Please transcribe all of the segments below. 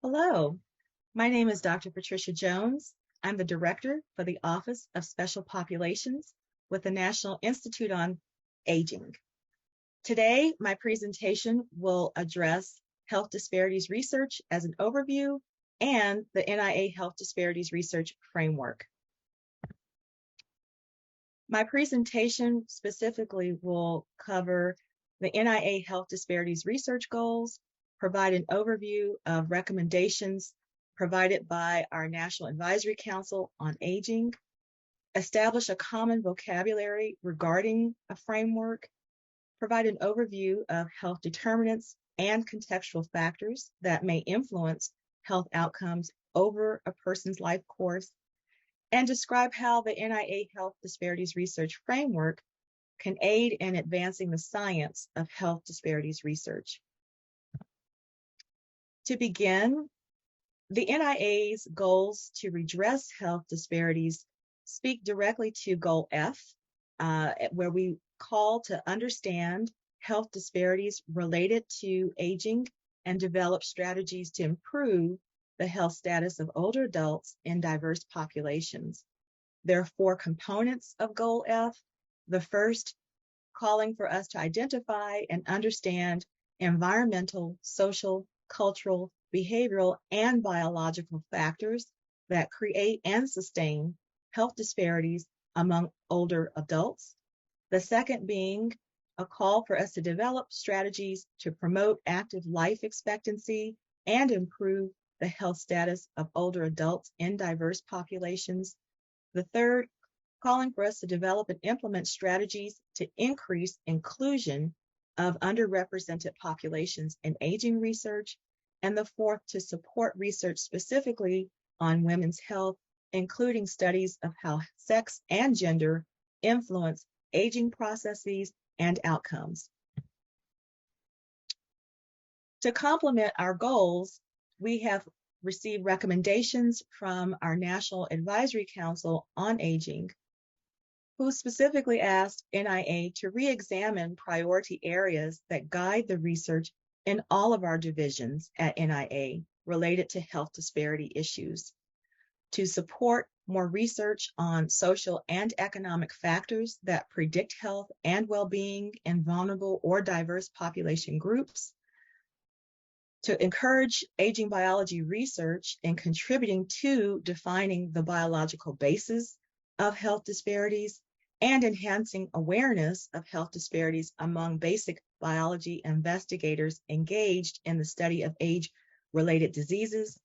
Hello, my name is Dr. Patricia Jones. I'm the Director for the Office of Special Populations with the National Institute on Aging. Today, my presentation will address health disparities research as an overview and the NIA Health Disparities Research Framework. My presentation specifically will cover the NIA Health Disparities Research Goals, provide an overview of recommendations provided by our National Advisory Council on Aging, establish a common vocabulary regarding a framework, provide an overview of health determinants and contextual factors that may influence health outcomes over a person's life course, and describe how the NIA Health Disparities Research Framework can aid in advancing the science of health disparities research. To begin, the NIA's goals to redress health disparities speak directly to Goal F, where we call to understand health disparities related to aging and develop strategies to improve the health status of older adults in diverse populations. There are 4 components of Goal F. The first, calling for us to identify and understand environmental, social, cultural, behavioral, and biological factors that create and sustain health disparities among older adults. The second being a call for us to develop strategies to promote active life expectancy and improve the health status of older adults in diverse populations. The third, calling for us to develop and implement strategies to increase inclusion of underrepresented populations in aging research. And the fourth, to support research specifically on women's health, including studies of how sex and gender influence aging processes and outcomes. To complement our goals, we have received recommendations from our National Advisory Council on Aging, who specifically asked NIA to re-examine priority areas that guide the research in all of our divisions at NIA related to health disparity issues, to support more research on social and economic factors that predict health and well-being in vulnerable or diverse population groups, to encourage aging biology research in contributing to defining the biological basis of health disparities and enhancing awareness of health disparities among basic biology investigators engaged in the study of age-related diseases,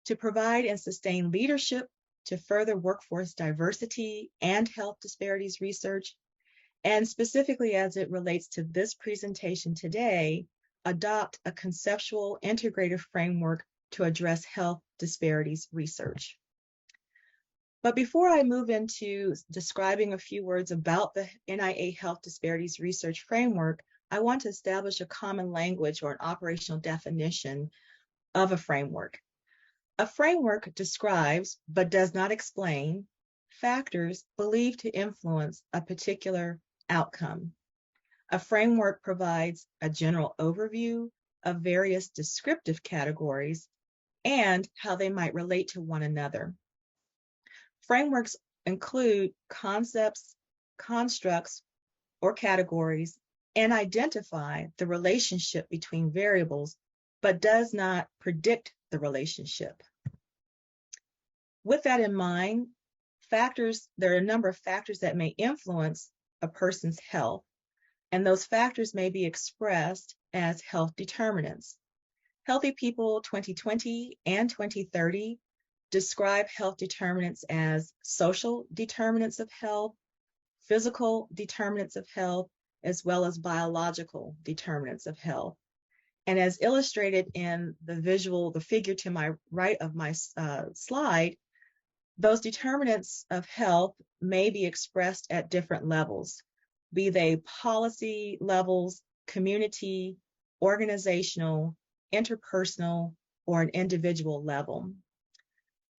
to provide and sustain leadership to further workforce diversity and health disparities research, and specifically as it relates to this presentation today, adopt a conceptual integrative framework to address health disparities research. But before I move into describing a few words about the NIA Health Disparities Research Framework, I want to establish a common language or an operational definition of a framework. A framework describes, but does not explain, factors believed to influence a particular outcome. A framework provides a general overview of various descriptive categories and how they might relate to one another. Frameworks include concepts, constructs, or categories, and identify the relationship between variables, but does not predict the relationship. With that in mind, there are a number of factors that may influence a person's health, and those factors may be expressed as health determinants. Healthy People 2020 and 2030 describe health determinants as social determinants of health, physical determinants of health, as well as biological determinants of health. And as illustrated in the figure to my right of my slide, those determinants of health may be expressed at different levels, be they policy levels, community, organizational, interpersonal, or an individual level.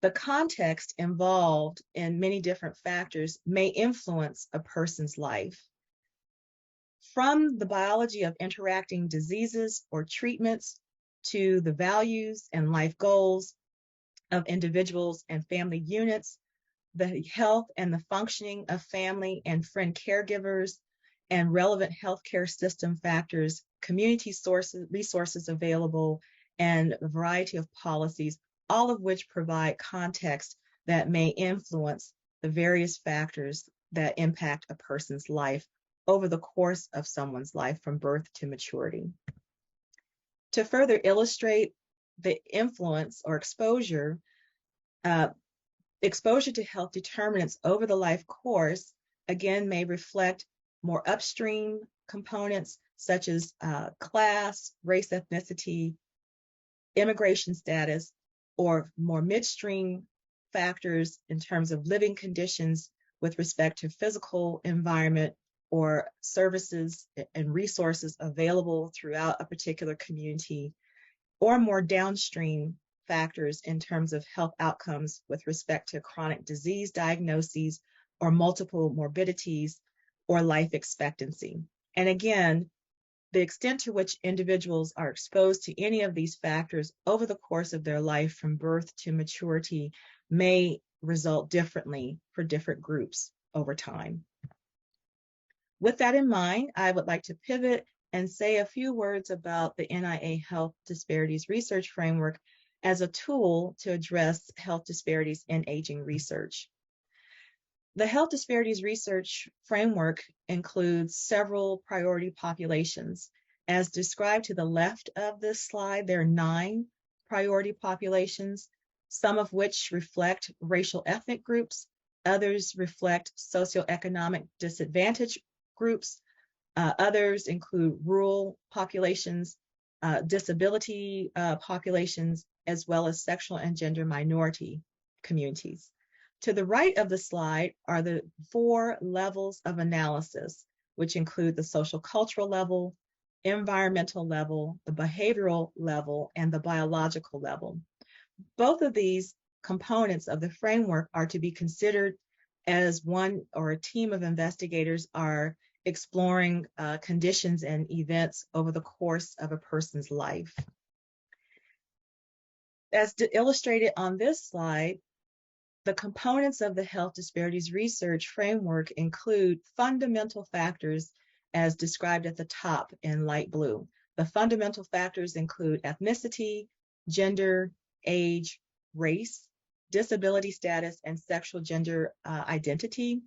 The context involved in many different factors may influence a person's life. From the biology of interacting diseases or treatments to the values and life goals of individuals and family units, the health and the functioning of family and friend caregivers, and relevant healthcare system factors, community sources, resources available, and a variety of policies, all of which provide context that may influence the various factors that impact a person's life over the course of someone's life from birth to maturity. To further illustrate the influence or exposure to health determinants over the life course, again, may reflect more upstream components such as class, race, ethnicity, immigration status, or more midstream factors in terms of living conditions with respect to physical environment or services and resources available throughout a particular community, or more downstream factors in terms of health outcomes with respect to chronic disease diagnoses or multiple morbidities or life expectancy. And again, the extent to which individuals are exposed to any of these factors over the course of their life from birth to maturity may result differently for different groups over time. With that in mind, I would like to pivot and say a few words about the NIA Health Disparities Research Framework as a tool to address health disparities in aging research. The Health Disparities Research Framework includes several priority populations. As described to the left of this slide, there are 9 priority populations, some of which reflect racial ethnic groups, others reflect socioeconomic disadvantaged groups, others include rural populations, disability populations, as well as sexual and gender minority communities. To the right of the slide are the 4 levels of analysis, which include the social cultural level, environmental level, the behavioral level, and the biological level. Both of these components of the framework are to be considered as one or a team of investigators are exploring conditions and events over the course of a person's life. As illustrated on this slide, the components of the Health Disparities Research Framework include fundamental factors as described at the top in light blue. The fundamental factors include ethnicity, gender, age, race, disability status, and sexual gender identity.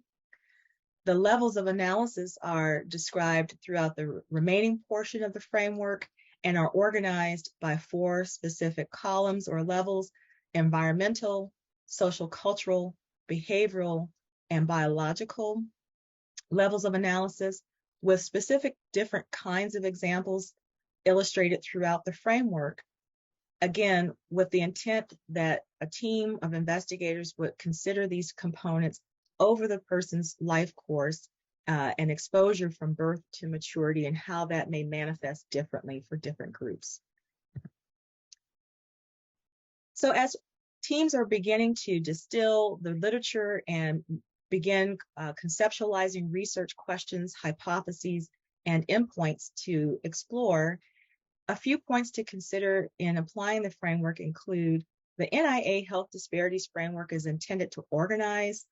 The levels of analysis are described throughout the remaining portion of the framework and are organized by 4 specific columns or levels: environmental, social cultural, behavioral, and biological levels of analysis, with specific different kinds of examples illustrated throughout the framework, again, with the intent that a team of investigators would consider these components over the person's life course and exposure from birth to maturity and how that may manifest differently for different groups. So as teams are beginning to distill the literature and begin conceptualizing research questions, hypotheses, and endpoints to explore, a few points to consider in applying the framework include the NIA Health Disparities Framework is intended to organize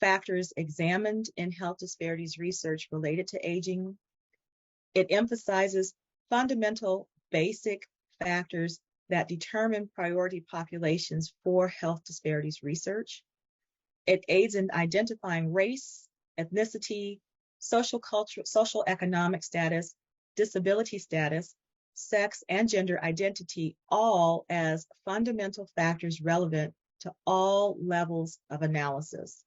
factors examined in health disparities research related to aging. It emphasizes fundamental basic factors that determine priority populations for health disparities research. It aids in identifying race, ethnicity, social economic status, disability status, sex, and gender identity, all as fundamental factors relevant to all levels of analysis.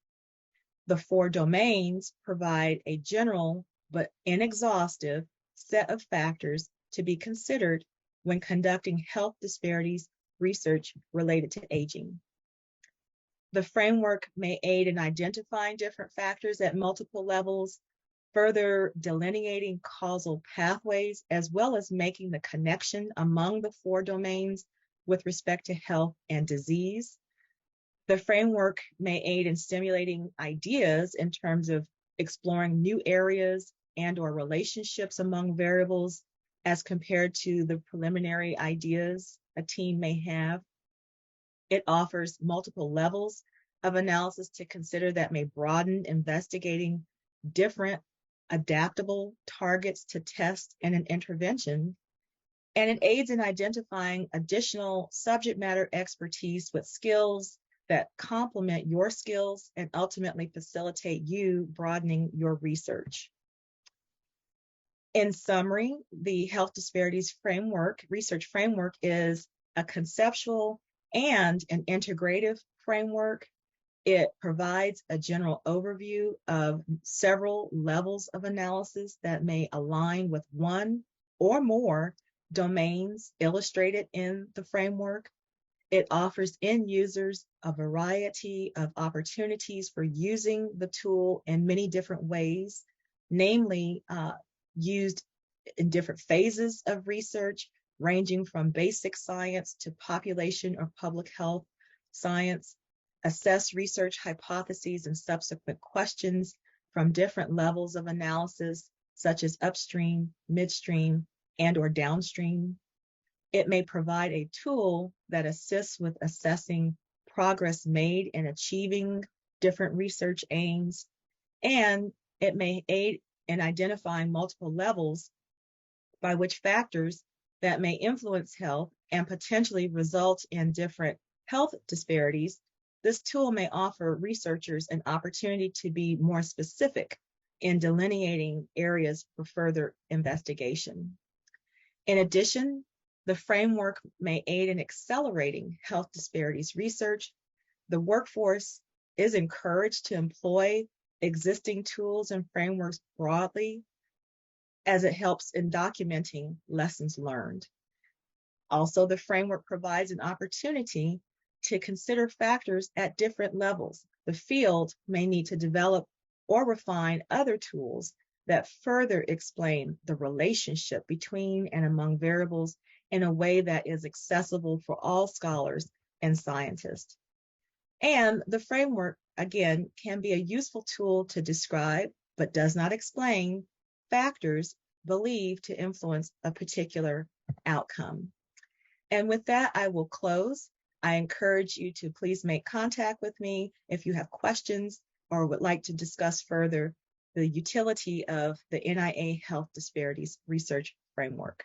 The 4 domains provide a general but inexhaustive set of factors to be considered when conducting health disparities research related to aging. The framework may aid in identifying different factors at multiple levels, further delineating causal pathways, as well as making the connection among the 4 domains with respect to health and disease. The framework may aid in stimulating ideas in terms of exploring new areas and/or relationships among variables as compared to the preliminary ideas a team may have. It offers multiple levels of analysis to consider that may broaden investigating different adaptable targets to test in an intervention. And it aids in identifying additional subject matter expertise with skills that complement your skills and ultimately facilitate you broadening your research. In summary, the Health Disparities Framework, research framework, is a conceptual and an integrative framework. It provides a general overview of several levels of analysis that may align with one or more domains illustrated in the framework. It offers end users a variety of opportunities for using the tool in many different ways, namely used in different phases of research, ranging from basic science to population or public health science, assess research hypotheses and subsequent questions from different levels of analysis, such as upstream, midstream, and/or downstream. It may provide a tool that assists with assessing progress made in achieving different research aims, and it may aid in identifying multiple levels by which factors that may influence health and potentially result in different health disparities. This tool may offer researchers an opportunity to be more specific in delineating areas for further investigation. In addition, the framework may aid in accelerating health disparities research. The workforce is encouraged to employ existing tools and frameworks broadly, as it helps in documenting lessons learned. Also, the framework provides an opportunity to consider factors at different levels. The field may need to develop or refine other tools that further explain the relationship between and among variables in a way that is accessible for all scholars and scientists. And the framework, again, can be a useful tool to describe, but does not explain, factors believed to influence a particular outcome. And with that, I will close. I encourage you to please make contact with me if you have questions or would like to discuss further the utility of the NIA Health Disparities Research Framework.